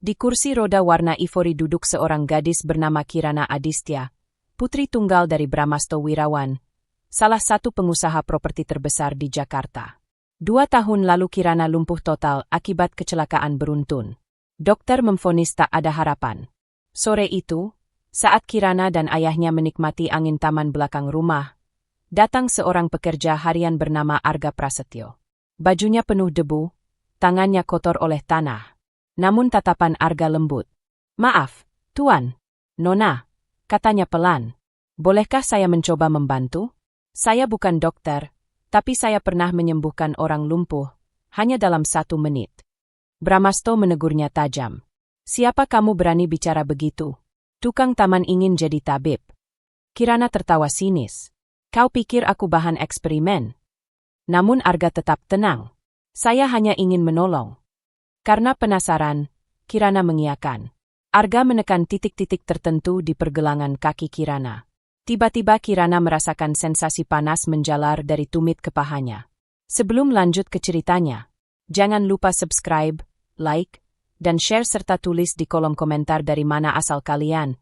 Di kursi roda warna ivory duduk seorang gadis bernama Kirana Adistya, putri tunggal dari Brahmasto Wirawan, salah satu pengusaha properti terbesar di Jakarta. 2 tahun lalu Kirana lumpuh total akibat kecelakaan beruntun. Dokter memvonis tak ada harapan. Sore itu, saat Kirana dan ayahnya menikmati angin taman belakang rumah, datang seorang pekerja harian bernama Arga Prasetyo. Bajunya penuh debu, tangannya kotor oleh tanah. Namun tatapan Arga lembut. "Maaf, Tuan. Nona," katanya pelan. "Bolehkah saya mencoba membantu? Saya bukan dokter, tapi saya pernah menyembuhkan orang lumpuh, hanya dalam 1 menit." Brahmasto menegurnya tajam. "Siapa kamu berani bicara begitu? Tukang taman ingin jadi tabib." Kirana tertawa sinis. "Kau pikir aku bahan eksperimen?" Namun Arga tetap tenang. "Saya hanya ingin menolong." Karena penasaran, Kirana mengiyakan. Arga menekan titik-titik tertentu di pergelangan kaki Kirana. Tiba-tiba Kirana merasakan sensasi panas menjalar dari tumit ke pahanya. Sebelum lanjut ke ceritanya, jangan lupa subscribe, like, dan share serta tulis di kolom komentar dari mana asal kalian,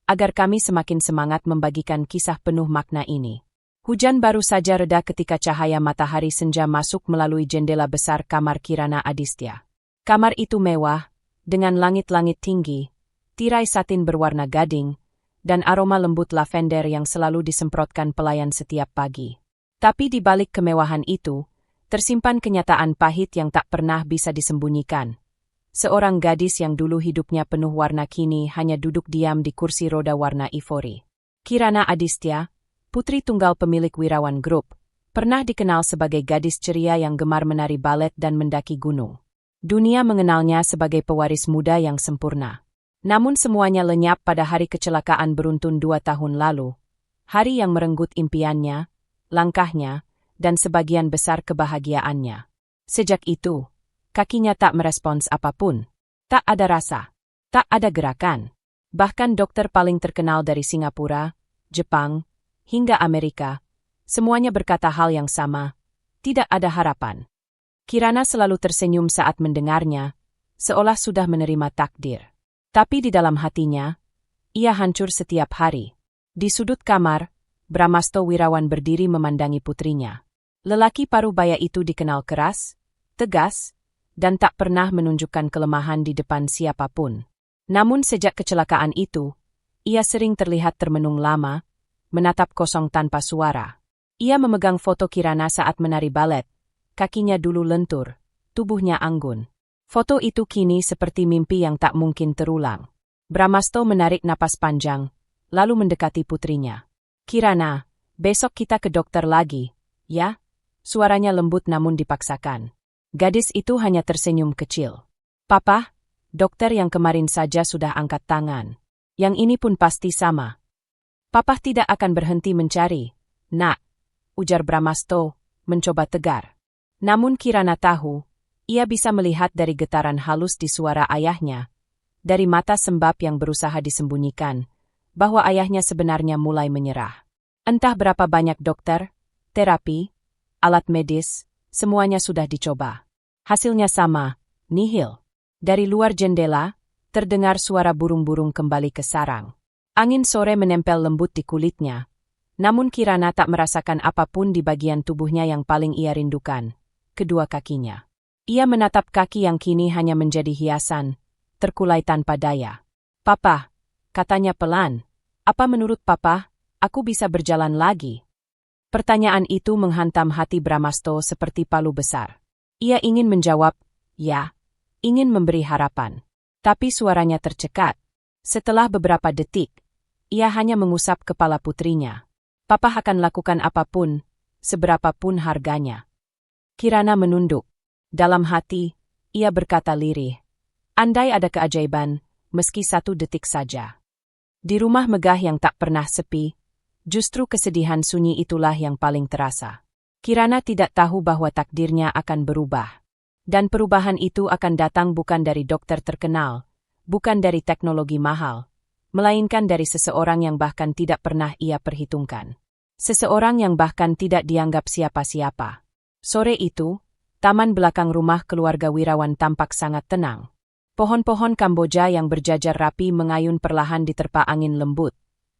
agar kami semakin semangat membagikan kisah penuh makna ini. Hujan baru saja reda ketika cahaya matahari senja masuk melalui jendela besar kamar Kirana Adistya. Kamar itu mewah, dengan langit-langit tinggi, tirai satin berwarna gading, dan aroma lembut lavender yang selalu disemprotkan pelayan setiap pagi. Tapi di balik kemewahan itu, tersimpan kenyataan pahit yang tak pernah bisa disembunyikan. Seorang gadis yang dulu hidupnya penuh warna kini hanya duduk diam di kursi roda warna ivory. Kirana Adistya, putri tunggal pemilik Wirawan Group, pernah dikenal sebagai gadis ceria yang gemar menari balet dan mendaki gunung. Dunia mengenalnya sebagai pewaris muda yang sempurna. Namun semuanya lenyap pada hari kecelakaan beruntun 2 tahun lalu. Hari yang merenggut impiannya, langkahnya, dan sebagian besar kebahagiaannya. Sejak itu, kakinya tak merespons apapun. Tak ada rasa. Tak ada gerakan. Bahkan dokter paling terkenal dari Singapura, Jepang, hingga Amerika, semuanya berkata hal yang sama. Tidak ada harapan. Kirana selalu tersenyum saat mendengarnya, seolah sudah menerima takdir. Tapi di dalam hatinya, ia hancur setiap hari. Di sudut kamar, Brahmasto Wirawan berdiri memandangi putrinya. Lelaki parubaya itu dikenal keras, tegas, dan tak pernah menunjukkan kelemahan di depan siapapun. Namun sejak kecelakaan itu, ia sering terlihat termenung lama, menatap kosong tanpa suara. Ia memegang foto Kirana saat menari balet. Kakinya dulu lentur, tubuhnya anggun. Foto itu kini seperti mimpi yang tak mungkin terulang. Brahmasto menarik napas panjang, lalu mendekati putrinya. "Kirana, besok kita ke dokter lagi, ya?" Suaranya lembut namun dipaksakan. Gadis itu hanya tersenyum kecil. "Papa, dokter yang kemarin saja sudah angkat tangan. Yang ini pun pasti sama." "Papa tidak akan berhenti mencari, Nak," ujar Brahmasto, mencoba tegar. Namun Kirana tahu, ia bisa melihat dari getaran halus di suara ayahnya, dari mata sembab yang berusaha disembunyikan, bahwa ayahnya sebenarnya mulai menyerah. Entah berapa banyak dokter, terapi, alat medis, semuanya sudah dicoba. Hasilnya sama, nihil. Dari luar jendela, terdengar suara burung-burung kembali ke sarang. Angin sore menempel lembut di kulitnya, namun Kirana tak merasakan apapun di bagian tubuhnya yang paling ia rindukan. Kedua kakinya. Ia menatap kaki yang kini hanya menjadi hiasan, terkulai tanpa daya. "Papa," katanya pelan, "apa menurut Papa, aku bisa berjalan lagi?" Pertanyaan itu menghantam hati Brahmasto seperti palu besar. Ia ingin menjawab, ya, ingin memberi harapan. Tapi suaranya tercekat. Setelah beberapa detik, ia hanya mengusap kepala putrinya. "Papa akan lakukan apapun, seberapapun harganya." Kirana menunduk. Dalam hati, ia berkata lirih. Andai ada keajaiban, meski 1 detik saja. Di rumah megah yang tak pernah sepi, justru kesedihan sunyi itulah yang paling terasa. Kirana tidak tahu bahwa takdirnya akan berubah. Dan perubahan itu akan datang bukan dari dokter terkenal, bukan dari teknologi mahal, melainkan dari seseorang yang bahkan tidak pernah ia perhitungkan. Seseorang yang bahkan tidak dianggap siapa-siapa. Sore itu, taman belakang rumah keluarga Wirawan tampak sangat tenang. Pohon-pohon Kamboja yang berjajar rapi mengayun perlahan diterpa angin lembut,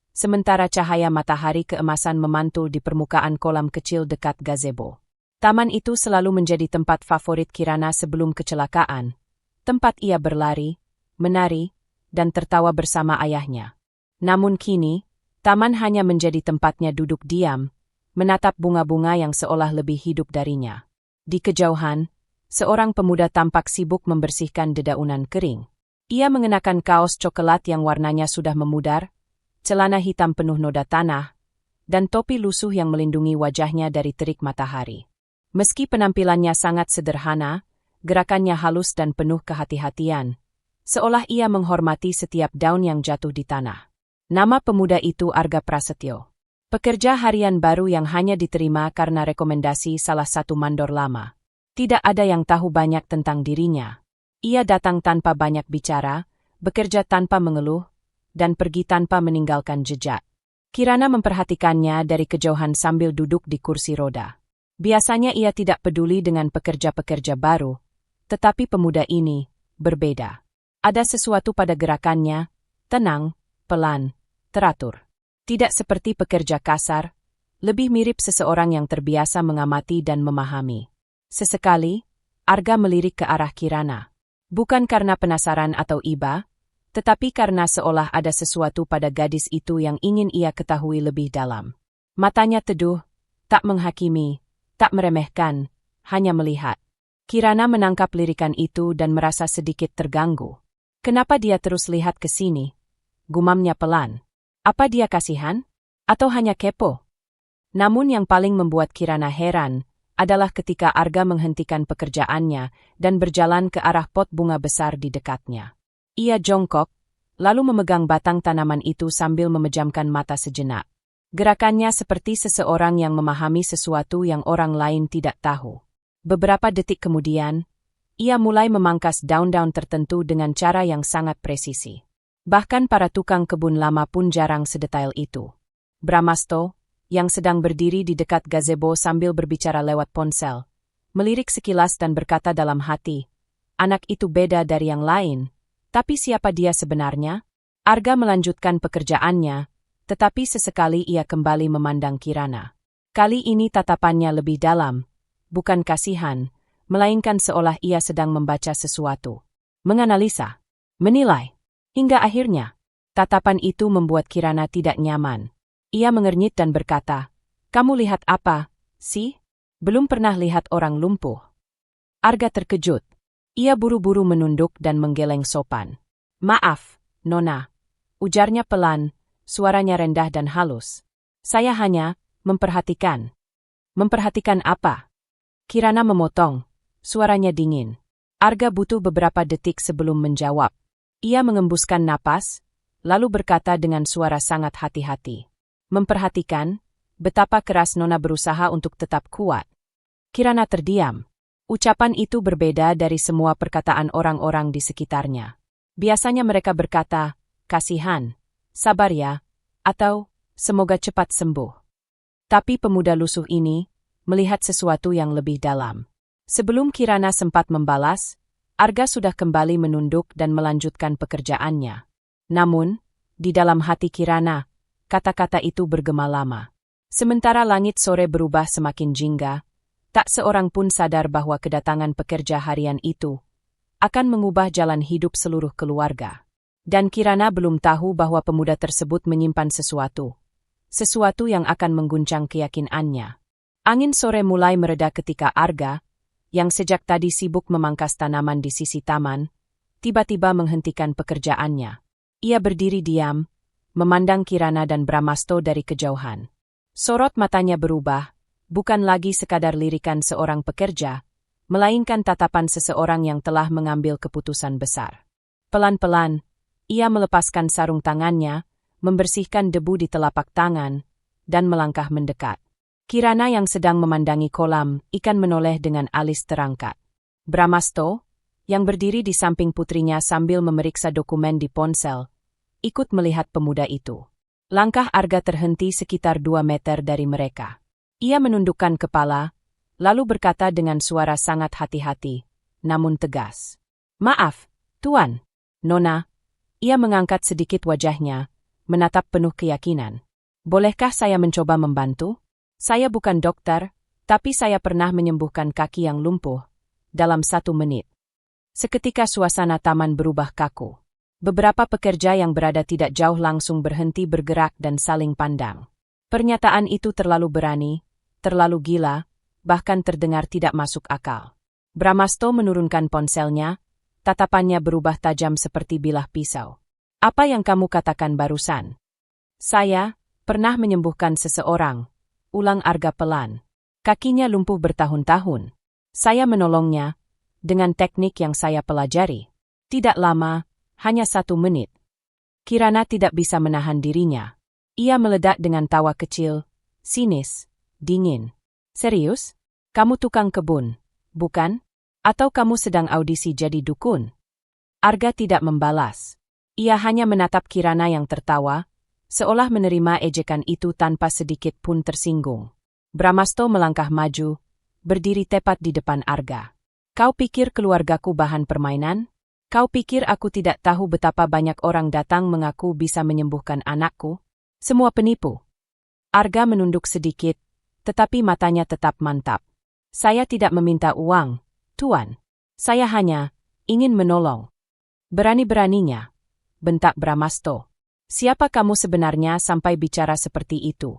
sementara cahaya matahari keemasan memantul di permukaan kolam kecil dekat gazebo. Taman itu selalu menjadi tempat favorit Kirana sebelum kecelakaan, tempat ia berlari, menari, dan tertawa bersama ayahnya. Namun kini, taman hanya menjadi tempatnya duduk diam, menatap bunga-bunga yang seolah lebih hidup darinya. Di kejauhan, seorang pemuda tampak sibuk membersihkan dedaunan kering. Ia mengenakan kaos coklat yang warnanya sudah memudar, celana hitam penuh noda tanah, dan topi lusuh yang melindungi wajahnya dari terik matahari. Meski penampilannya sangat sederhana, gerakannya halus dan penuh kehati-hatian, seolah ia menghormati setiap daun yang jatuh di tanah. Nama pemuda itu Arga Prasetyo. Pekerja harian baru yang hanya diterima karena rekomendasi salah satu mandor lama. Tidak ada yang tahu banyak tentang dirinya. Ia datang tanpa banyak bicara, bekerja tanpa mengeluh, dan pergi tanpa meninggalkan jejak. Kirana memperhatikannya dari kejauhan sambil duduk di kursi roda. Biasanya ia tidak peduli dengan pekerja-pekerja baru, tetapi pemuda ini berbeda. Ada sesuatu pada gerakannya, tenang, pelan, teratur. Tidak seperti pekerja kasar, lebih mirip seseorang yang terbiasa mengamati dan memahami. Sesekali, Arga melirik ke arah Kirana. Bukan karena penasaran atau iba, tetapi karena seolah ada sesuatu pada gadis itu yang ingin ia ketahui lebih dalam. Matanya teduh, tak menghakimi, tak meremehkan, hanya melihat. Kirana menangkap lirikan itu dan merasa sedikit terganggu. Kenapa dia terus lihat ke sini? Gumamnya pelan. Apa dia kasihan? Atau hanya kepo? Namun yang paling membuat Kirana heran adalah ketika Arga menghentikan pekerjaannya dan berjalan ke arah pot bunga besar di dekatnya. Ia jongkok, lalu memegang batang tanaman itu sambil memejamkan mata sejenak. Gerakannya seperti seseorang yang memahami sesuatu yang orang lain tidak tahu. Beberapa detik kemudian, ia mulai memangkas daun-daun tertentu dengan cara yang sangat presisi. Bahkan para tukang kebun lama pun jarang sedetail itu. Bramasto, yang sedang berdiri di dekat gazebo sambil berbicara lewat ponsel, melirik sekilas dan berkata dalam hati, anak itu beda dari yang lain, tapi siapa dia sebenarnya? Arga melanjutkan pekerjaannya, tetapi sesekali ia kembali memandang Kirana. Kali ini tatapannya lebih dalam, bukan kasihan, melainkan seolah ia sedang membaca sesuatu. Menganalisa, menilai, hingga akhirnya, tatapan itu membuat Kirana tidak nyaman. Ia mengernyit dan berkata, kamu lihat apa, sih? Belum pernah lihat orang lumpuh. Arga terkejut. Ia buru-buru menunduk dan menggeleng sopan. Maaf, Nona. Ujarnya pelan, suaranya rendah dan halus. Saya hanya memperhatikan. Memperhatikan apa? Kirana memotong. Suaranya dingin. Arga butuh beberapa detik sebelum menjawab. Ia mengembuskan napas, lalu berkata dengan suara sangat hati-hati. Memperhatikan betapa keras Nona berusaha untuk tetap kuat. Kirana terdiam. Ucapan itu berbeda dari semua perkataan orang-orang di sekitarnya. Biasanya mereka berkata, kasihan, sabar ya, atau semoga cepat sembuh. Tapi pemuda lusuh ini melihat sesuatu yang lebih dalam. Sebelum Kirana sempat membalas, Arga sudah kembali menunduk dan melanjutkan pekerjaannya. Namun, di dalam hati Kirana, kata-kata itu bergema lama. Sementara langit sore berubah semakin jingga, tak seorang pun sadar bahwa kedatangan pekerja harian itu akan mengubah jalan hidup seluruh keluarga. Dan Kirana belum tahu bahwa pemuda tersebut menyimpan sesuatu. Sesuatu yang akan mengguncang keyakinannya. Angin sore mulai mereda ketika Arga, yang sejak tadi sibuk memangkas tanaman di sisi taman, tiba-tiba menghentikan pekerjaannya. Ia berdiri diam, memandang Kirana dan Bramasto dari kejauhan. Sorot matanya berubah, bukan lagi sekadar lirikan seorang pekerja, melainkan tatapan seseorang yang telah mengambil keputusan besar. Pelan-pelan, ia melepaskan sarung tangannya, membersihkan debu di telapak tangan, dan melangkah mendekat. Kirana yang sedang memandangi kolam ikan menoleh dengan alis terangkat. Bramasto, yang berdiri di samping putrinya sambil memeriksa dokumen di ponsel, ikut melihat pemuda itu. Langkah Arga terhenti sekitar 2 meter dari mereka. Ia menundukkan kepala, lalu berkata dengan suara sangat hati-hati, namun tegas. Maaf, Tuan, Nona, ia mengangkat sedikit wajahnya, menatap penuh keyakinan. Bolehkah saya mencoba membantu? Saya bukan dokter, tapi saya pernah menyembuhkan kaki yang lumpuh dalam 1 menit. Seketika suasana taman berubah kaku. Beberapa pekerja yang berada tidak jauh langsung berhenti bergerak dan saling pandang. Pernyataan itu terlalu berani, terlalu gila, bahkan terdengar tidak masuk akal. Brahmasto menurunkan ponselnya, tatapannya berubah tajam seperti bilah pisau. Apa yang kamu katakan barusan? Saya pernah menyembuhkan seseorang, ulang Arga pelan. Kakinya lumpuh bertahun-tahun. Saya menolongnya dengan teknik yang saya pelajari. Tidak lama, hanya 1 menit. Kirana tidak bisa menahan dirinya. Ia meledak dengan tawa kecil, sinis, dingin. Serius? Kamu tukang kebun, bukan? Atau kamu sedang audisi jadi dukun? Arga tidak membalas. Ia hanya menatap Kirana yang tertawa, seolah menerima ejekan itu tanpa sedikit pun tersinggung. Brahmasto melangkah maju, berdiri tepat di depan Arga. Kau pikir keluargaku bahan permainan? Kau pikir aku tidak tahu betapa banyak orang datang mengaku bisa menyembuhkan anakku? Semua penipu. Arga menunduk sedikit, tetapi matanya tetap mantap. Saya tidak meminta uang, Tuan. Saya hanya ingin menolong. Berani-beraninya, bentak Brahmasto. Siapa kamu sebenarnya sampai bicara seperti itu?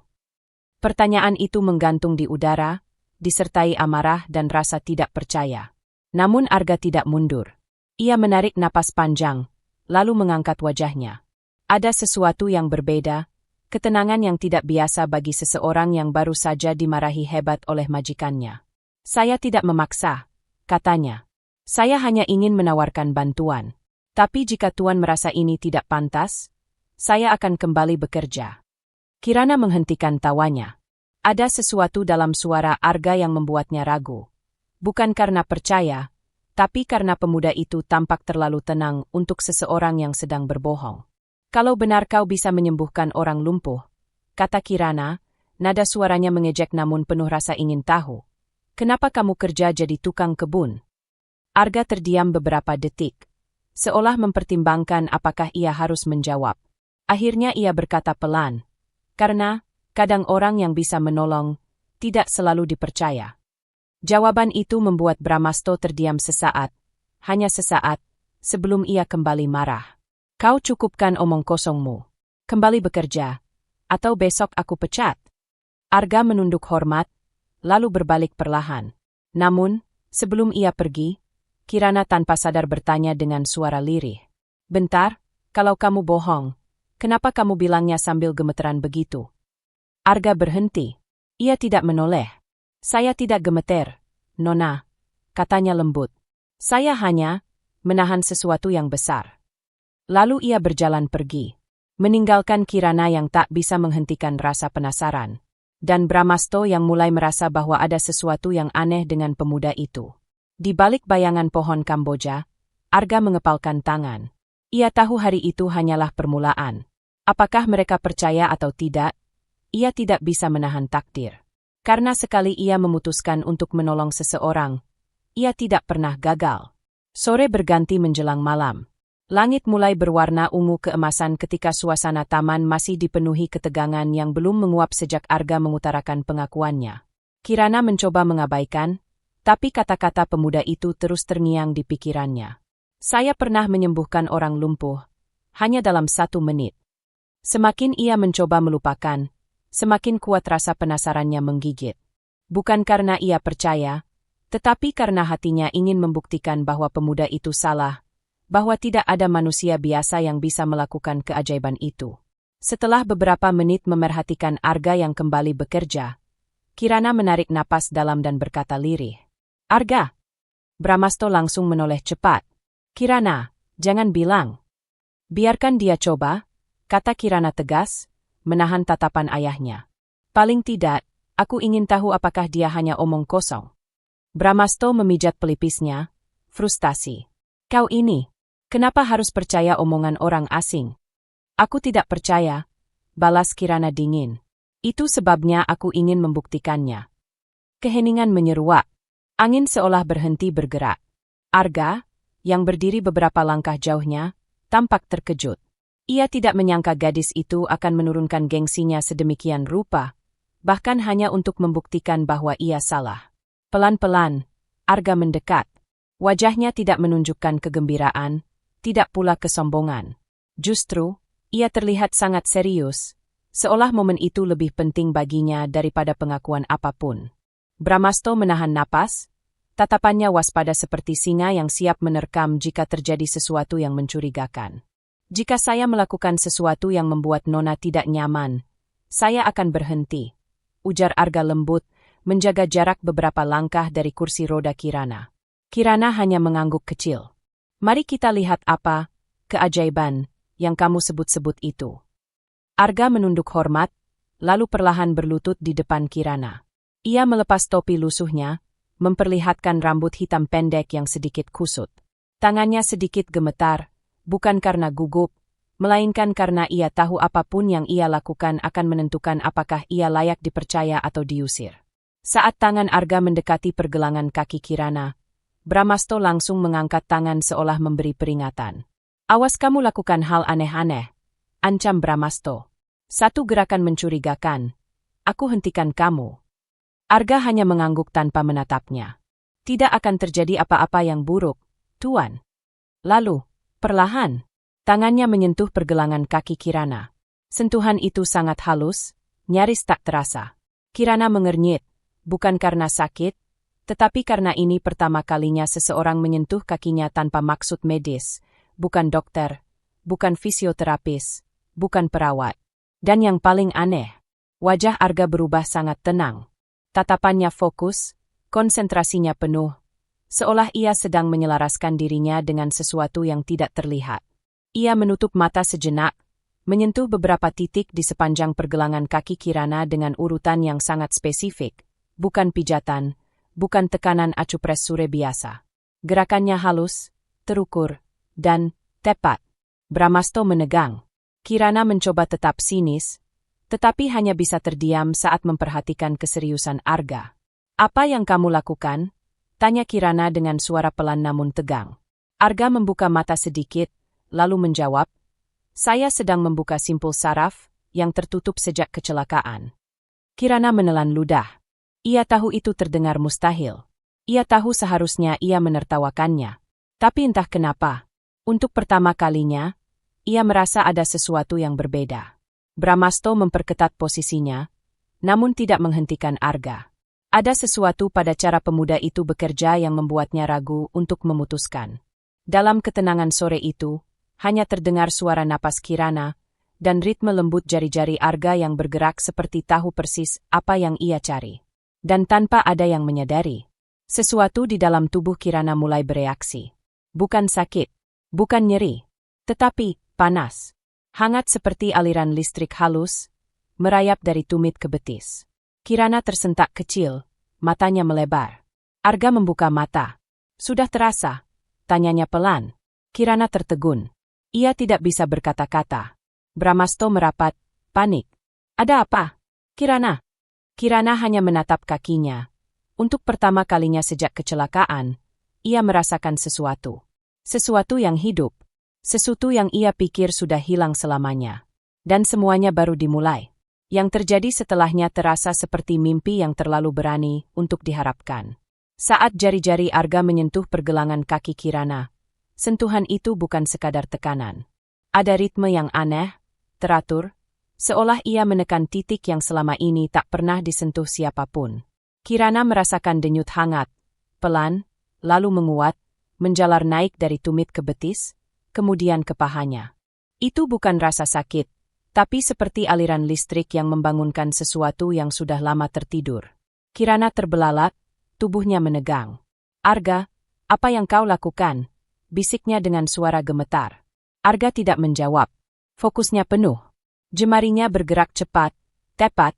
Pertanyaan itu menggantung di udara, disertai amarah dan rasa tidak percaya. Namun Arga tidak mundur. Ia menarik napas panjang, lalu mengangkat wajahnya. Ada sesuatu yang berbeda, ketenangan yang tidak biasa bagi seseorang yang baru saja dimarahi hebat oleh majikannya. Saya tidak memaksa, katanya. Saya hanya ingin menawarkan bantuan. Tapi jika Tuan merasa ini tidak pantas, saya akan kembali bekerja. Kirana menghentikan tawanya. Ada sesuatu dalam suara Arga yang membuatnya ragu. Bukan karena percaya, tapi karena pemuda itu tampak terlalu tenang untuk seseorang yang sedang berbohong. Kalau benar kau bisa menyembuhkan orang lumpuh, kata Kirana, nada suaranya mengejek namun penuh rasa ingin tahu. Kenapa kamu kerja jadi tukang kebun? Arga terdiam beberapa detik, seolah mempertimbangkan apakah ia harus menjawab. Akhirnya ia berkata pelan, karena kadang orang yang bisa menolong tidak selalu dipercaya. Jawaban itu membuat Brahmasto terdiam sesaat, hanya sesaat, sebelum ia kembali marah. Kau cukupkan omong kosongmu. Kembali bekerja, atau besok aku pecat. Arga menunduk hormat, lalu berbalik perlahan. Namun, sebelum ia pergi, Kirana tanpa sadar bertanya dengan suara lirih. Bentar, kalau kamu bohong, kenapa kamu bilangnya sambil gemeteran begitu? Arga berhenti. Ia tidak menoleh. Saya tidak gemeter, Nona, katanya lembut. Saya hanya menahan sesuatu yang besar. Lalu ia berjalan pergi, meninggalkan Kirana yang tak bisa menghentikan rasa penasaran, dan Brahmasto yang mulai merasa bahwa ada sesuatu yang aneh dengan pemuda itu. Di balik bayangan pohon Kamboja, Arga mengepalkan tangan. Ia tahu hari itu hanyalah permulaan. Apakah mereka percaya atau tidak, ia tidak bisa menahan takdir. Karena sekali ia memutuskan untuk menolong seseorang, ia tidak pernah gagal. Sore berganti menjelang malam. Langit mulai berwarna ungu keemasan ketika suasana taman masih dipenuhi ketegangan yang belum menguap sejak Arga mengutarakan pengakuannya. Kirana mencoba mengabaikan, tapi kata-kata pemuda itu terus terngiang di pikirannya. Saya pernah menyembuhkan orang lumpuh, hanya dalam 1 menit. Semakin ia mencoba melupakan, semakin kuat rasa penasarannya menggigit. Bukan karena ia percaya, tetapi karena hatinya ingin membuktikan bahwa pemuda itu salah, bahwa tidak ada manusia biasa yang bisa melakukan keajaiban itu. Setelah beberapa menit memerhatikan Arga yang kembali bekerja, Kirana menarik napas dalam dan berkata lirih. Arga! Brahmasto langsung menoleh cepat. Kirana, jangan bilang. Biarkan dia coba, kata Kirana tegas, menahan tatapan ayahnya. Paling tidak, aku ingin tahu apakah dia hanya omong kosong. Brahmasto memijat pelipisnya, frustasi. Kau ini, kenapa harus percaya omongan orang asing? Aku tidak percaya, balas Kirana dingin. Itu sebabnya aku ingin membuktikannya. Keheningan menyeruak. Angin seolah berhenti bergerak. Arga, yang berdiri beberapa langkah jauhnya, tampak terkejut. Ia tidak menyangka gadis itu akan menurunkan gengsinya sedemikian rupa, bahkan hanya untuk membuktikan bahwa ia salah. Pelan-pelan, Arga mendekat. Wajahnya tidak menunjukkan kegembiraan, tidak pula kesombongan. Justru, ia terlihat sangat serius, seolah momen itu lebih penting baginya daripada pengakuan apapun. Brahmasto menahan napas, tatapannya waspada seperti singa yang siap menerkam jika terjadi sesuatu yang mencurigakan. Jika saya melakukan sesuatu yang membuat Nona tidak nyaman, saya akan berhenti, ujar Arga lembut, menjaga jarak beberapa langkah dari kursi roda Kirana. Kirana hanya mengangguk kecil. Mari kita lihat apa keajaiban yang kamu sebut-sebut itu. Arga menunduk hormat, lalu perlahan berlutut di depan Kirana. Ia melepas topi lusuhnya, memperlihatkan rambut hitam pendek yang sedikit kusut. Tangannya sedikit gemetar, bukan karena gugup, melainkan karena ia tahu apapun yang ia lakukan akan menentukan apakah ia layak dipercaya atau diusir. Saat tangan Arga mendekati pergelangan kaki Kirana, Brahmasto langsung mengangkat tangan seolah memberi peringatan. Awas kamu lakukan hal aneh-aneh, ancam Brahmasto. Satu gerakan mencurigakan, aku hentikan kamu. Arga hanya mengangguk tanpa menatapnya. Tidak akan terjadi apa-apa yang buruk, Tuan. Lalu, perlahan, tangannya menyentuh pergelangan kaki Kirana. Sentuhan itu sangat halus, nyaris tak terasa. Kirana mengernyit, bukan karena sakit, tetapi karena ini pertama kalinya seseorang menyentuh kakinya tanpa maksud medis, bukan dokter, bukan fisioterapis, bukan perawat. Dan yang paling aneh, wajah Arga berubah sangat tenang. Tatapannya fokus, konsentrasinya penuh, seolah ia sedang menyelaraskan dirinya dengan sesuatu yang tidak terlihat. Ia menutup mata sejenak, menyentuh beberapa titik di sepanjang pergelangan kaki Kirana dengan urutan yang sangat spesifik, bukan pijatan, bukan tekanan acupres sure biasa. Gerakannya halus, terukur, dan tepat. Brahmasto menegang. Kirana mencoba tetap sinis, tetapi hanya bisa terdiam saat memperhatikan keseriusan Arga. Apa yang kamu lakukan? Tanya Kirana dengan suara pelan namun tegang. Arga membuka mata sedikit, lalu menjawab, saya sedang membuka simpul saraf yang tertutup sejak kecelakaan. Kirana menelan ludah. Ia tahu itu terdengar mustahil. Ia tahu seharusnya ia menertawakannya. Tapi entah kenapa, untuk pertama kalinya, ia merasa ada sesuatu yang berbeda. Brahmasto memperketat posisinya, namun tidak menghentikan Arga. Ada sesuatu pada cara pemuda itu bekerja yang membuatnya ragu untuk memutuskan. Dalam ketenangan sore itu, hanya terdengar suara napas Kirana, dan ritme lembut jari-jari Arga yang bergerak seperti tahu persis apa yang ia cari. Dan tanpa ada yang menyadari, sesuatu di dalam tubuh Kirana mulai bereaksi. Bukan sakit, bukan nyeri, tetapi panas. Hangat seperti aliran listrik halus, merayap dari tumit ke betis. Kirana tersentak kecil, matanya melebar. Arga membuka mata. Sudah terasa? Tanyanya pelan. Kirana tertegun. Ia tidak bisa berkata-kata. Brahmasto merapat, panik. Ada apa? Kirana. Kirana hanya menatap kakinya. Untuk pertama kalinya sejak kecelakaan, ia merasakan sesuatu. Sesuatu yang hidup. Sesuatu yang ia pikir sudah hilang selamanya. Dan semuanya baru dimulai. Yang terjadi setelahnya terasa seperti mimpi yang terlalu berani untuk diharapkan. Saat jari-jari Arga menyentuh pergelangan kaki Kirana, sentuhan itu bukan sekadar tekanan. Ada ritme yang aneh, teratur, seolah ia menekan titik yang selama ini tak pernah disentuh siapapun. Kirana merasakan denyut hangat, pelan, lalu menguat, menjalar naik dari tumit ke betis, kemudian ke pahanya. Itu bukan rasa sakit, tapi seperti aliran listrik yang membangunkan sesuatu yang sudah lama tertidur. Kirana terbelalak, tubuhnya menegang. Arga, apa yang kau lakukan? Bisiknya dengan suara gemetar. Arga tidak menjawab. Fokusnya penuh. Jemarinya bergerak cepat, tepat,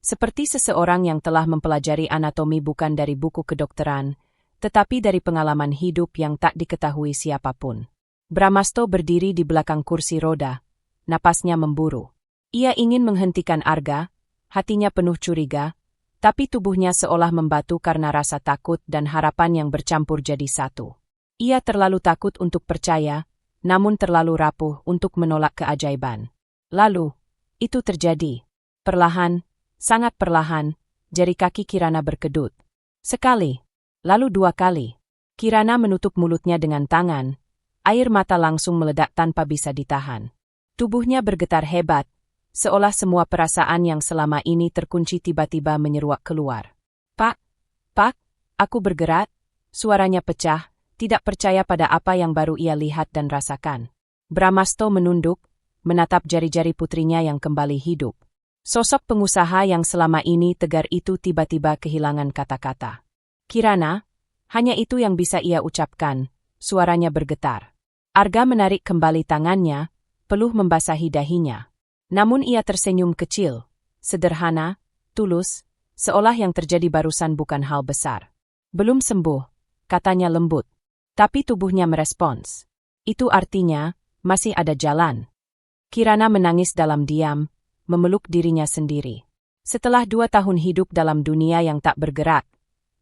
seperti seseorang yang telah mempelajari anatomi bukan dari buku kedokteran, tetapi dari pengalaman hidup yang tak diketahui siapapun. Brahmasto berdiri di belakang kursi roda. Napasnya memburu. Ia ingin menghentikan Arga, hatinya penuh curiga, tapi tubuhnya seolah membatu karena rasa takut dan harapan yang bercampur jadi satu. Ia terlalu takut untuk percaya, namun terlalu rapuh untuk menolak keajaiban. Lalu, itu terjadi. Perlahan, sangat perlahan, jari kaki Kirana berkedut. Sekali, lalu 2 kali. Kirana menutup mulutnya dengan tangan. Air mata langsung meledak tanpa bisa ditahan. Tubuhnya bergetar hebat, seolah semua perasaan yang selama ini terkunci tiba-tiba menyeruak keluar. Pak, aku bergerak, suaranya pecah, tidak percaya pada apa yang baru ia lihat dan rasakan. Brahmasto menunduk, menatap jari-jari putrinya yang kembali hidup. Sosok pengusaha yang selama ini tegar itu tiba-tiba kehilangan kata-kata. Kirana, hanya itu yang bisa ia ucapkan, suaranya bergetar. Arga menarik kembali tangannya, peluh membasahi dahinya. Namun ia tersenyum kecil, sederhana, tulus, seolah yang terjadi barusan bukan hal besar. Belum sembuh, katanya lembut. Tapi tubuhnya merespons. Itu artinya, masih ada jalan. Kirana menangis dalam diam, memeluk dirinya sendiri. Setelah 2 tahun hidup dalam dunia yang tak bergerak,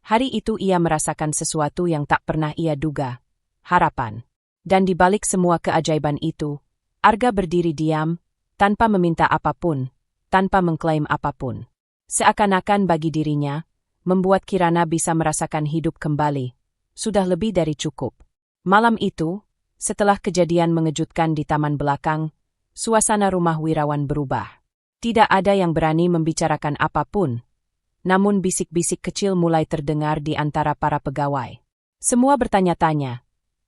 hari itu ia merasakan sesuatu yang tak pernah ia duga, harapan. Dan di balik semua keajaiban itu, Arga berdiri diam, tanpa meminta apapun, tanpa mengklaim apapun. Seakan-akan bagi dirinya, membuat Kirana bisa merasakan hidup kembali. Sudah lebih dari cukup. Malam itu, setelah kejadian mengejutkan di taman belakang, suasana rumah Wirawan berubah. Tidak ada yang berani membicarakan apapun. Namun bisik-bisik kecil mulai terdengar di antara para pegawai. Semua bertanya-tanya,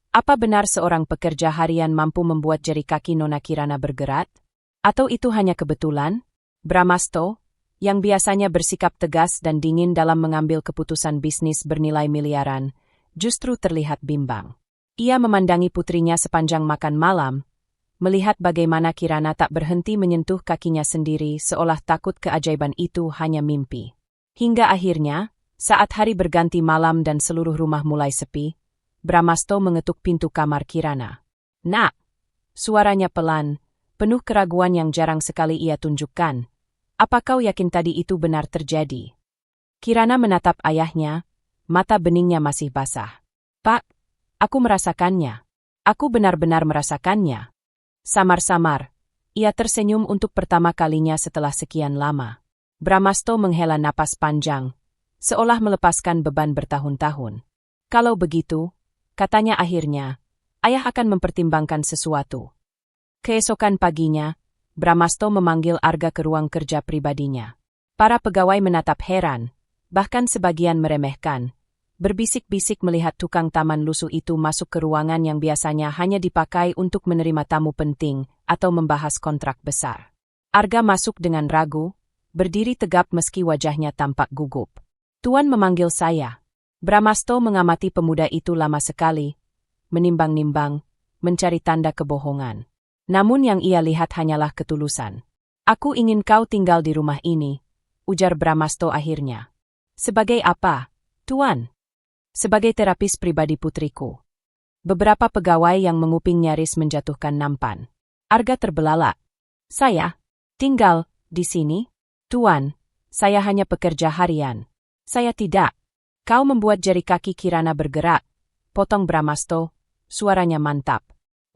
apa benar seorang pekerja harian mampu membuat jari kaki Nona Kirana bergerak? Atau itu hanya kebetulan? Brahmasto, yang biasanya bersikap tegas dan dingin dalam mengambil keputusan bisnis bernilai miliaran, justru terlihat bimbang. Ia memandangi putrinya sepanjang makan malam, melihat bagaimana Kirana tak berhenti menyentuh kakinya sendiri seolah takut keajaiban itu hanya mimpi. Hingga akhirnya, saat hari berganti malam dan seluruh rumah mulai sepi, Brahmasto mengetuk pintu kamar Kirana. "Nak!" Suaranya pelan, penuh keraguan yang jarang sekali ia tunjukkan. "Apa kau yakin tadi itu benar terjadi?" Kirana menatap ayahnya, mata beningnya masih basah. "Pak, aku merasakannya. Aku benar-benar merasakannya." Samar-samar, ia tersenyum untuk pertama kalinya setelah sekian lama. Brahmasto menghela napas panjang, seolah melepaskan beban bertahun-tahun. "Kalau begitu," katanya akhirnya, "ayah akan mempertimbangkan sesuatu." Keesokan paginya, Brahmasto memanggil Arga ke ruang kerja pribadinya. Para pegawai menatap heran, bahkan sebagian meremehkan. Berbisik-bisik melihat tukang taman lusuh itu masuk ke ruangan yang biasanya hanya dipakai untuk menerima tamu penting atau membahas kontrak besar. Arga masuk dengan ragu, berdiri tegap meski wajahnya tampak gugup. "Tuan memanggil saya." Brahmasto mengamati pemuda itu lama sekali, menimbang-nimbang, mencari tanda kebohongan. Namun yang ia lihat hanyalah ketulusan. "Aku ingin kau tinggal di rumah ini," ujar Brahmasto akhirnya. "Sebagai apa, Tuan?" "Sebagai terapis pribadi putriku." Beberapa pegawai yang menguping nyaris menjatuhkan nampan. Arga terbelalak. "Saya? Tinggal di sini? Tuan, saya hanya pekerja harian." "Saya tidak." "Kau membuat jari kaki Kirana bergerak," potong Brahmasto, suaranya mantap.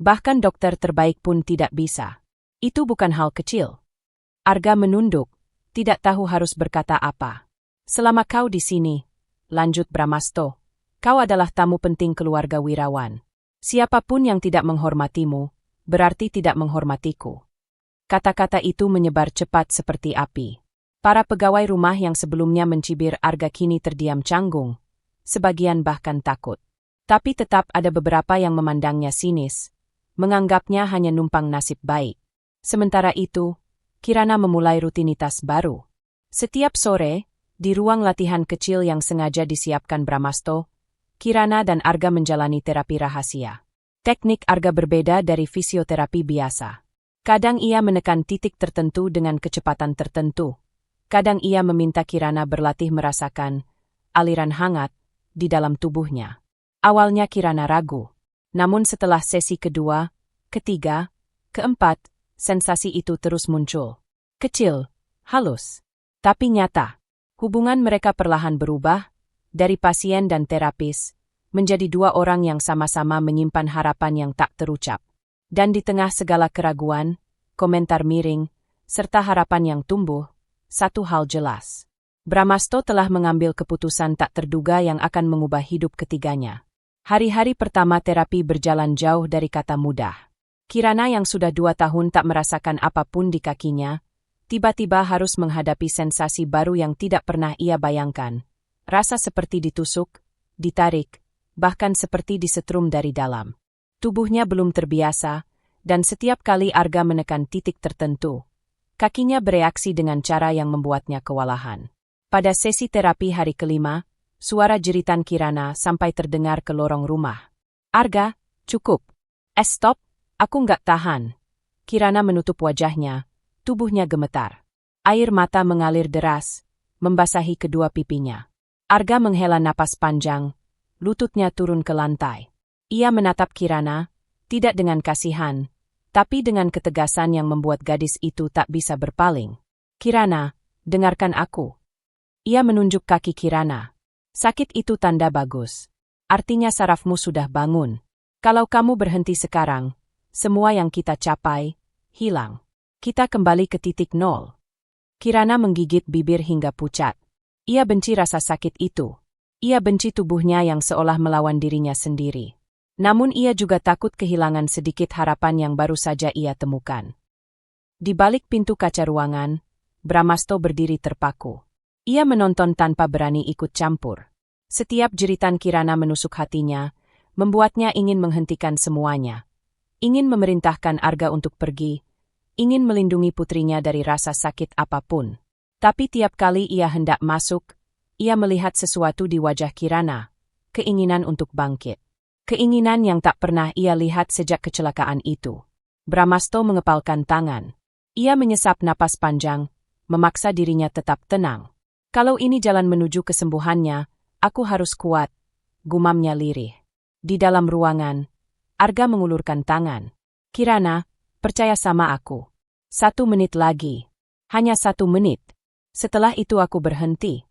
"Bahkan dokter terbaik pun tidak bisa. Itu bukan hal kecil." Arga menunduk, tidak tahu harus berkata apa. "Selama kau di sini," lanjut Brahmasto, "kau adalah tamu penting keluarga Wirawan. Siapapun yang tidak menghormatimu, berarti tidak menghormatiku." Kata-kata itu menyebar cepat seperti api. Para pegawai rumah yang sebelumnya mencibir Arga kini terdiam canggung. Sebagian bahkan takut. Tapi tetap ada beberapa yang memandangnya sinis, menganggapnya hanya numpang nasib baik. Sementara itu, Kirana memulai rutinitas baru. Setiap sore, di ruang latihan kecil yang sengaja disiapkan Brahmasto, Kirana dan Arga menjalani terapi rahasia. Teknik Arga berbeda dari fisioterapi biasa. Kadang ia menekan titik tertentu dengan kecepatan tertentu. Kadang ia meminta Kirana berlatih merasakan aliran hangat di dalam tubuhnya. Awalnya Kirana ragu. Namun setelah sesi kedua, ketiga, keempat, sensasi itu terus muncul. Kecil, halus, tapi nyata. Hubungan mereka perlahan berubah, dari pasien dan terapis, menjadi dua orang yang sama-sama menyimpan harapan yang tak terucap. Dan di tengah segala keraguan, komentar miring, serta harapan yang tumbuh, satu hal jelas. Brahmasto telah mengambil keputusan tak terduga yang akan mengubah hidup ketiganya. Hari-hari pertama terapi berjalan jauh dari kata mudah. Kirana yang sudah 2 tahun tak merasakan apapun di kakinya, tiba-tiba harus menghadapi sensasi baru yang tidak pernah ia bayangkan. Rasa seperti ditusuk, ditarik, bahkan seperti disetrum dari dalam. Tubuhnya belum terbiasa, dan setiap kali Arga menekan titik tertentu, kakinya bereaksi dengan cara yang membuatnya kewalahan. Pada sesi terapi hari kelima, suara jeritan Kirana sampai terdengar ke lorong rumah. Arga, cukup. Stop, aku nggak tahan. Kirana menutup wajahnya, tubuhnya gemetar. Air mata mengalir deras, membasahi kedua pipinya. Arga menghela napas panjang, lututnya turun ke lantai. Ia menatap Kirana, tidak dengan kasihan, tapi dengan ketegasan yang membuat gadis itu tak bisa berpaling. Kirana, dengarkan aku. Ia menunjuk kaki Kirana. Sakit itu tanda bagus. Artinya sarafmu sudah bangun. Kalau kamu berhenti sekarang, semua yang kita capai, hilang. Kita kembali ke titik nol. Kirana menggigit bibir hingga pucat. Ia benci rasa sakit itu. Ia benci tubuhnya yang seolah melawan dirinya sendiri. Namun ia juga takut kehilangan sedikit harapan yang baru saja ia temukan. Di balik pintu kaca ruangan, Brahmasto berdiri terpaku. Ia menonton tanpa berani ikut campur. Setiap jeritan Kirana menusuk hatinya, membuatnya ingin menghentikan semuanya. Ingin memerintahkan Arga untuk pergi, ingin melindungi putrinya dari rasa sakit apapun. Tapi tiap kali ia hendak masuk, ia melihat sesuatu di wajah Kirana, keinginan untuk bangkit. Keinginan yang tak pernah ia lihat sejak kecelakaan itu. Brahmasto mengepalkan tangan. Ia menyesap napas panjang, memaksa dirinya tetap tenang. Kalau ini jalan menuju kesembuhannya, aku harus kuat, gumamnya lirih. Di dalam ruangan, Arga mengulurkan tangan. Kirana, percaya sama aku. 1 menit lagi. Hanya 1 menit. Setelah itu aku berhenti.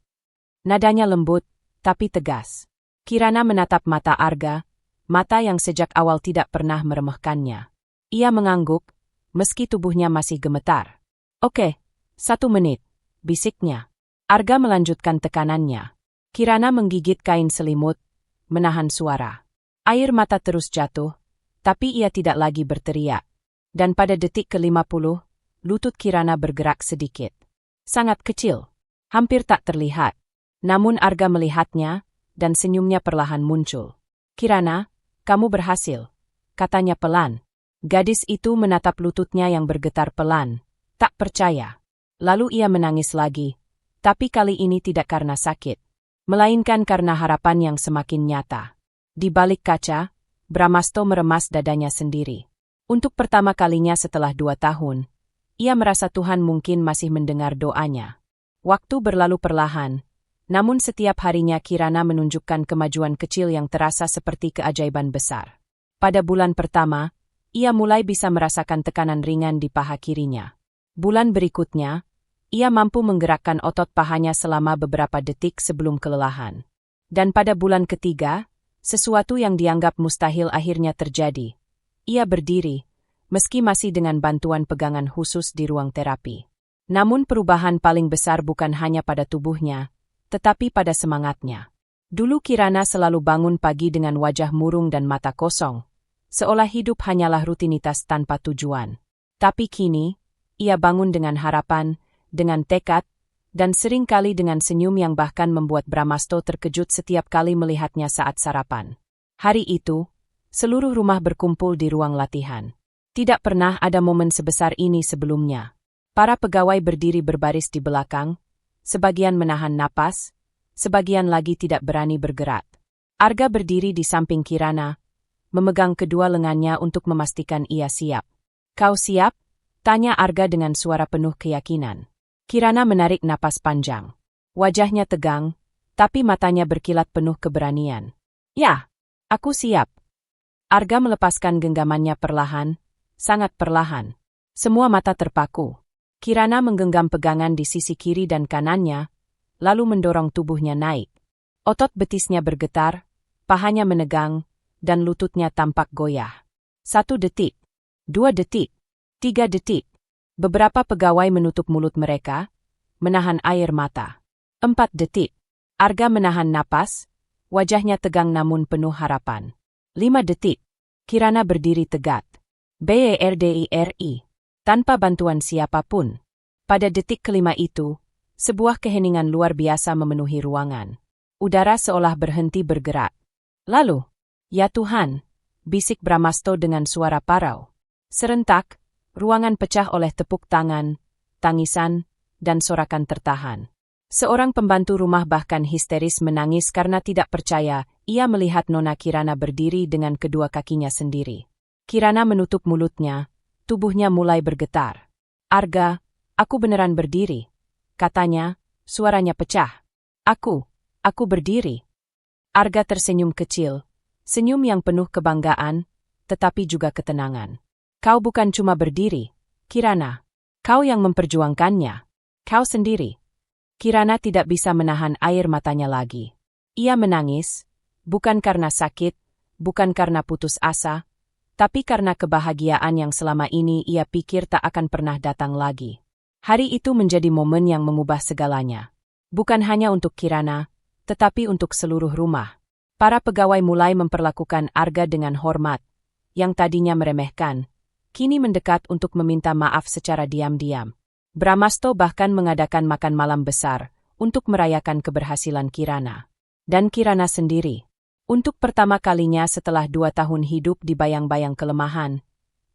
Nadanya lembut, tapi tegas. Kirana menatap mata Arga, mata yang sejak awal tidak pernah meremehkannya. Ia mengangguk, meski tubuhnya masih gemetar. Oke, 1 menit, bisiknya. Arga melanjutkan tekanannya. Kirana menggigit kain selimut, menahan suara. Air mata terus jatuh, tapi ia tidak lagi berteriak. Dan pada detik ke-50, lutut Kirana bergerak sedikit. Sangat kecil, hampir tak terlihat. Namun Arga melihatnya, dan senyumnya perlahan muncul. Kirana, kamu berhasil, katanya pelan. Gadis itu menatap lututnya yang bergetar pelan, tak percaya. Lalu ia menangis lagi, tapi kali ini tidak karena sakit, melainkan karena harapan yang semakin nyata. Di balik kaca, Brahmasto meremas dadanya sendiri. Untuk pertama kalinya setelah 2 tahun, ia merasa Tuhan mungkin masih mendengar doanya. Waktu berlalu perlahan, namun setiap harinya Kirana menunjukkan kemajuan kecil yang terasa seperti keajaiban besar. Pada bulan pertama, ia mulai bisa merasakan tekanan ringan di paha kirinya. Bulan berikutnya, ia mampu menggerakkan otot pahanya selama beberapa detik sebelum kelelahan. Dan pada bulan ketiga, sesuatu yang dianggap mustahil akhirnya terjadi. Ia berdiri, meski masih dengan bantuan pegangan khusus di ruang terapi. Namun perubahan paling besar bukan hanya pada tubuhnya, tetapi pada semangatnya. Dulu Kirana selalu bangun pagi dengan wajah murung dan mata kosong, seolah hidup hanyalah rutinitas tanpa tujuan. Tapi kini, ia bangun dengan harapan, dengan tekad, dan seringkali dengan senyum yang bahkan membuat Brahmasto terkejut setiap kali melihatnya saat sarapan. Hari itu, seluruh rumah berkumpul di ruang latihan. Tidak pernah ada momen sebesar ini sebelumnya. Para pegawai berdiri berbaris di belakang, sebagian menahan napas, sebagian lagi tidak berani bergerak. Arga berdiri di samping Kirana, memegang kedua lengannya untuk memastikan ia siap. Kau siap? Tanya Arga dengan suara penuh keyakinan. Kirana menarik napas panjang. Wajahnya tegang, tapi matanya berkilat penuh keberanian. Ya, aku siap. Arga melepaskan genggamannya perlahan, sangat perlahan. Semua mata terpaku. Kirana menggenggam pegangan di sisi kiri dan kanannya, lalu mendorong tubuhnya naik. Otot betisnya bergetar, pahanya menegang, dan lututnya tampak goyah. 1 detik, 2 detik, 3 detik. Beberapa pegawai menutup mulut mereka, menahan air mata. 4 detik. Arga menahan napas, wajahnya tegang namun penuh harapan. 5 detik. Kirana berdiri tegak. BERDIRI. Tanpa bantuan siapapun. Pada detik kelima itu, sebuah keheningan luar biasa memenuhi ruangan. Udara seolah berhenti bergerak. Lalu, "Ya Tuhan," bisik Brahmasto dengan suara parau. Serentak, ruangan pecah oleh tepuk tangan, tangisan, dan sorakan tertahan. Seorang pembantu rumah bahkan histeris menangis karena tidak percaya ia melihat Nona Kirana berdiri dengan kedua kakinya sendiri. Kirana menutup mulutnya, tubuhnya mulai bergetar. "Arga, aku beneran berdiri," katanya, suaranya pecah. Aku berdiri." Arga tersenyum kecil, senyum yang penuh kebanggaan, tetapi juga ketenangan. "Kau bukan cuma berdiri, Kirana. Kau yang memperjuangkannya. Kau sendiri." Kirana tidak bisa menahan air matanya lagi. Ia menangis, bukan karena sakit, bukan karena putus asa, tapi karena kebahagiaan yang selama ini ia pikir tak akan pernah datang lagi. Hari itu menjadi momen yang mengubah segalanya. Bukan hanya untuk Kirana, tetapi untuk seluruh rumah. Para pegawai mulai memperlakukan Arga dengan hormat, yang tadinya meremehkan, kini mendekat untuk meminta maaf secara diam-diam. Brahmasto bahkan mengadakan makan malam besar untuk merayakan keberhasilan Kirana. Dan Kirana sendiri. Untuk pertama kalinya setelah 2 tahun hidup di bayang-bayang kelemahan,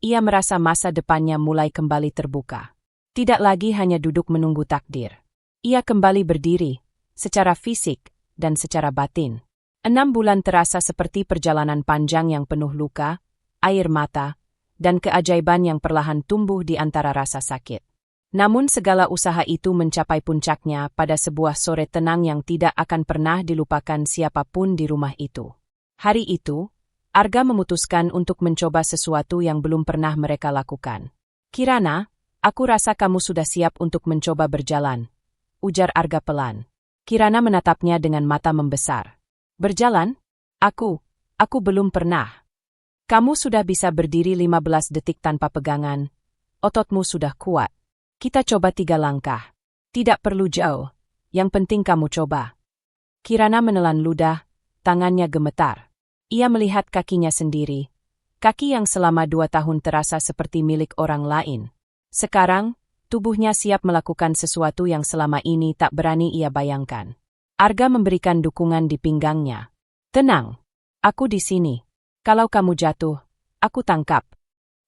ia merasa masa depannya mulai kembali terbuka. Tidak lagi hanya duduk menunggu takdir. Ia kembali berdiri, secara fisik dan secara batin. 6 bulan terasa seperti perjalanan panjang yang penuh luka, air mata, dan keajaiban yang perlahan tumbuh di antara rasa sakit. Namun segala usaha itu mencapai puncaknya pada sebuah sore tenang yang tidak akan pernah dilupakan siapapun di rumah itu. Hari itu, Arga memutuskan untuk mencoba sesuatu yang belum pernah mereka lakukan. "Kirana, aku rasa kamu sudah siap untuk mencoba berjalan," ujar Arga pelan. Kirana menatapnya dengan mata membesar. "Berjalan? Aku belum pernah." "Kamu sudah bisa berdiri 15 detik tanpa pegangan. Ototmu sudah kuat. Kita coba 3 langkah. Tidak perlu jauh. Yang penting kamu coba." Kirana menelan ludah, tangannya gemetar. Ia melihat kakinya sendiri. Kaki yang selama 2 tahun terasa seperti milik orang lain. Sekarang, tubuhnya siap melakukan sesuatu yang selama ini tak berani ia bayangkan. Arga memberikan dukungan di pinggangnya. "Tenang. Aku di sini. Kalau kamu jatuh, aku tangkap."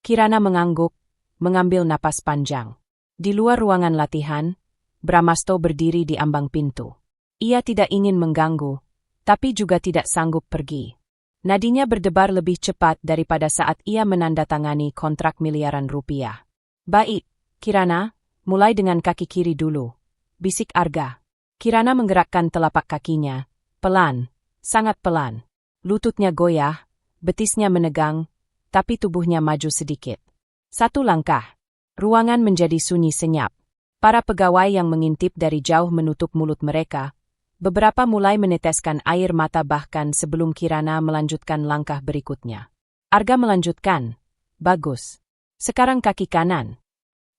Kirana mengangguk, mengambil napas panjang. Di luar ruangan latihan, Brahmasto berdiri di ambang pintu. Ia tidak ingin mengganggu, tapi juga tidak sanggup pergi. Nadinya berdebar lebih cepat daripada saat ia menandatangani kontrak miliaran rupiah. "Baik, Kirana, mulai dengan kaki kiri dulu," bisik Arga. Kirana menggerakkan telapak kakinya, pelan, sangat pelan. Lututnya goyah, betisnya menegang, tapi tubuhnya maju sedikit. 1 langkah. Ruangan menjadi sunyi senyap. Para pegawai yang mengintip dari jauh menutup mulut mereka. Beberapa mulai meneteskan air mata bahkan sebelum Kirana melanjutkan langkah berikutnya. Arga melanjutkan. "Bagus. Sekarang kaki kanan."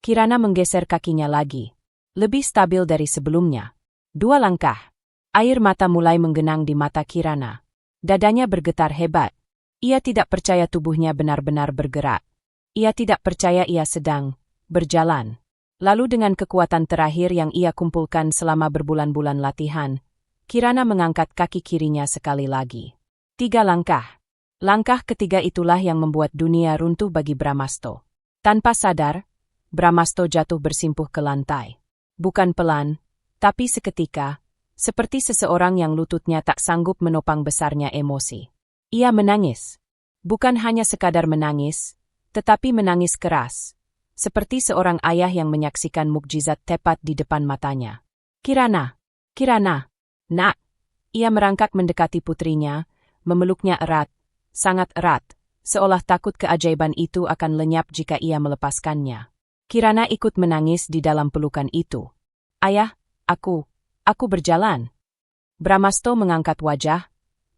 Kirana menggeser kakinya lagi. Lebih stabil dari sebelumnya. 2 langkah. Air mata mulai menggenang di mata Kirana. Dadanya bergetar hebat. Ia tidak percaya tubuhnya benar-benar bergerak. Ia tidak percaya ia sedang berjalan. Lalu dengan kekuatan terakhir yang ia kumpulkan selama berbulan-bulan latihan, Kirana mengangkat kaki kirinya sekali lagi. 3 langkah. Langkah ketiga itulah yang membuat dunia runtuh bagi Brahmasto. Tanpa sadar, Brahmasto jatuh bersimpuh ke lantai. Bukan pelan, tapi seketika, seperti seseorang yang lututnya tak sanggup menopang besarnya emosi. Ia menangis. Bukan hanya sekadar menangis, tetapi menangis keras. Seperti seorang ayah yang menyaksikan mukjizat tepat di depan matanya. Kirana, nak." Ia merangkak mendekati putrinya, memeluknya erat, sangat erat, seolah takut keajaiban itu akan lenyap jika ia melepaskannya. Kirana ikut menangis di dalam pelukan itu. "Ayah, aku berjalan." Brahmasto mengangkat wajah,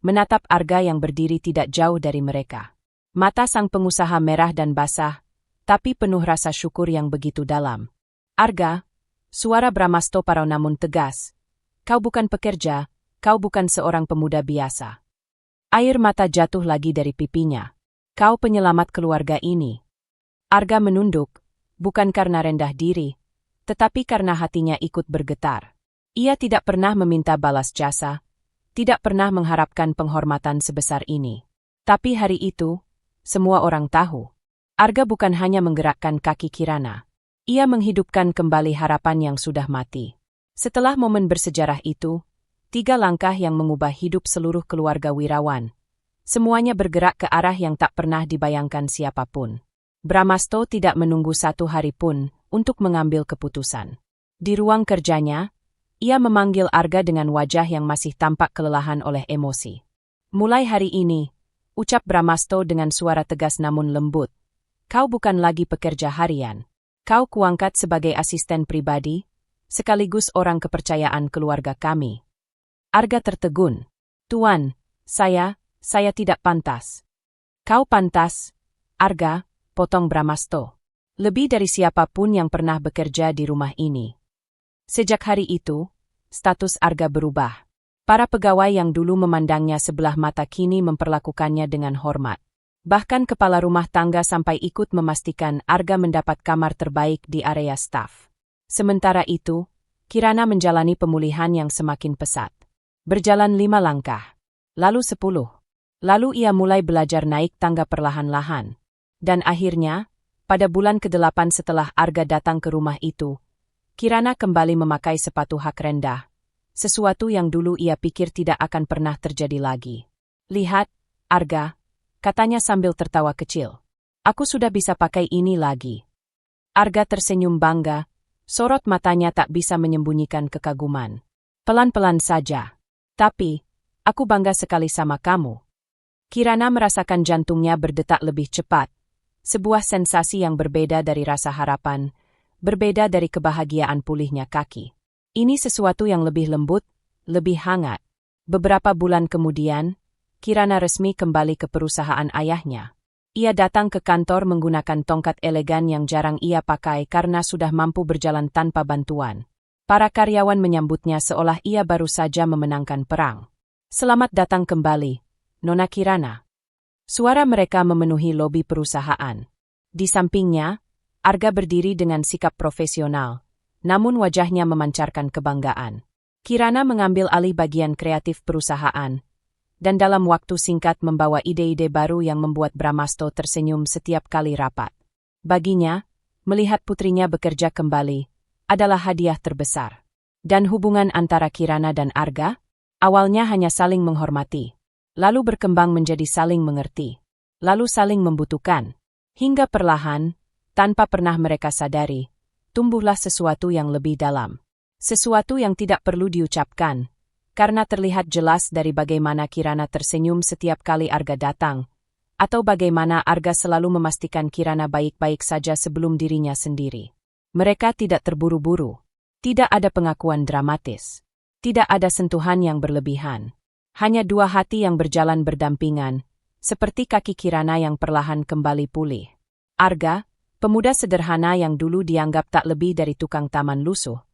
menatap Arga yang berdiri tidak jauh dari mereka. Mata sang pengusaha merah dan basah, tapi penuh rasa syukur yang begitu dalam. Arga, suara Bramasto parau namun tegas. Kau bukan pekerja, kau bukan seorang pemuda biasa. Air mata jatuh lagi dari pipinya. Kau penyelamat keluarga ini. Arga menunduk, bukan karena rendah diri, tetapi karena hatinya ikut bergetar. Ia tidak pernah meminta balas jasa, tidak pernah mengharapkan penghormatan sebesar ini. Tapi hari itu, semua orang tahu. Arga bukan hanya menggerakkan kaki Kirana. Ia menghidupkan kembali harapan yang sudah mati. Setelah momen bersejarah itu, 3 langkah yang mengubah hidup seluruh keluarga Wirawan. Semuanya bergerak ke arah yang tak pernah dibayangkan siapapun. Bramasto tidak menunggu 1 hari pun untuk mengambil keputusan. Di ruang kerjanya, ia memanggil Arga dengan wajah yang masih tampak kelelahan oleh emosi. Mulai hari ini, ucap Bramasto dengan suara tegas namun lembut. Kau bukan lagi pekerja harian. Kau kuangkat sebagai asisten pribadi, sekaligus orang kepercayaan keluarga kami. Arga tertegun. Tuan, saya tidak pantas. Kau pantas, Arga, potong Bramasto. Lebih dari siapapun yang pernah bekerja di rumah ini. Sejak hari itu, status Arga berubah. Para pegawai yang dulu memandangnya sebelah mata kini memperlakukannya dengan hormat. Bahkan kepala rumah tangga sampai ikut memastikan Arga mendapat kamar terbaik di area staf. Sementara itu, Kirana menjalani pemulihan yang semakin pesat. Berjalan 5 langkah, lalu 10. Lalu ia mulai belajar naik tangga perlahan-lahan. Dan akhirnya, pada bulan ke-8 setelah Arga datang ke rumah itu, Kirana kembali memakai sepatu hak rendah. Sesuatu yang dulu ia pikir tidak akan pernah terjadi lagi. Lihat, Arga, katanya sambil tertawa kecil. Aku sudah bisa pakai ini lagi. Arga tersenyum bangga, sorot matanya tak bisa menyembunyikan kekaguman. Pelan-pelan saja. Tapi, aku bangga sekali sama kamu. Kirana merasakan jantungnya berdetak lebih cepat. Sebuah sensasi yang berbeda dari rasa harapan, berbeda dari kebahagiaan pulihnya kaki. Ini sesuatu yang lebih lembut, lebih hangat. Beberapa bulan kemudian, Kirana resmi kembali ke perusahaan ayahnya. Ia datang ke kantor menggunakan tongkat elegan yang jarang ia pakai karena sudah mampu berjalan tanpa bantuan. Para karyawan menyambutnya seolah ia baru saja memenangkan perang. Selamat datang kembali, Nona Kirana. Suara mereka memenuhi lobi perusahaan. Di sampingnya, Arga berdiri dengan sikap profesional, namun wajahnya memancarkan kebanggaan. Kirana mengambil alih bagian kreatif perusahaan, dan dalam waktu singkat membawa ide-ide baru yang membuat Bramasto tersenyum setiap kali rapat. Baginya, melihat putrinya bekerja kembali adalah hadiah terbesar. Dan hubungan antara Kirana dan Arga, awalnya hanya saling menghormati, lalu berkembang menjadi saling mengerti, lalu saling membutuhkan, hingga perlahan, tanpa pernah mereka sadari, tumbuhlah sesuatu yang lebih dalam. Sesuatu yang tidak perlu diucapkan, karena terlihat jelas dari bagaimana Kirana tersenyum setiap kali Arga datang, atau bagaimana Arga selalu memastikan Kirana baik-baik saja sebelum dirinya sendiri. Mereka tidak terburu-buru, tidak ada pengakuan dramatis, tidak ada sentuhan yang berlebihan. Hanya 2 hati yang berjalan berdampingan, seperti kaki Kirana yang perlahan kembali pulih. Arga, pemuda sederhana yang dulu dianggap tak lebih dari tukang taman lusuh,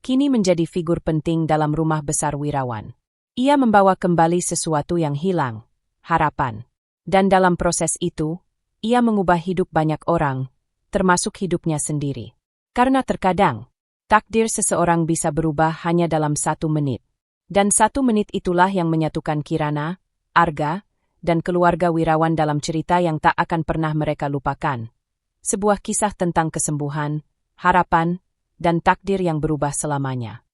kini menjadi figur penting dalam rumah besar Wirawan. Ia membawa kembali sesuatu yang hilang, harapan. Dan dalam proses itu, ia mengubah hidup banyak orang, termasuk hidupnya sendiri. Karena terkadang, takdir seseorang bisa berubah hanya dalam 1 menit. Dan 1 menit itulah yang menyatukan Kirana, Arga, dan keluarga Wirawan dalam cerita yang tak akan pernah mereka lupakan. Sebuah kisah tentang kesembuhan, harapan, dan takdir yang berubah selamanya.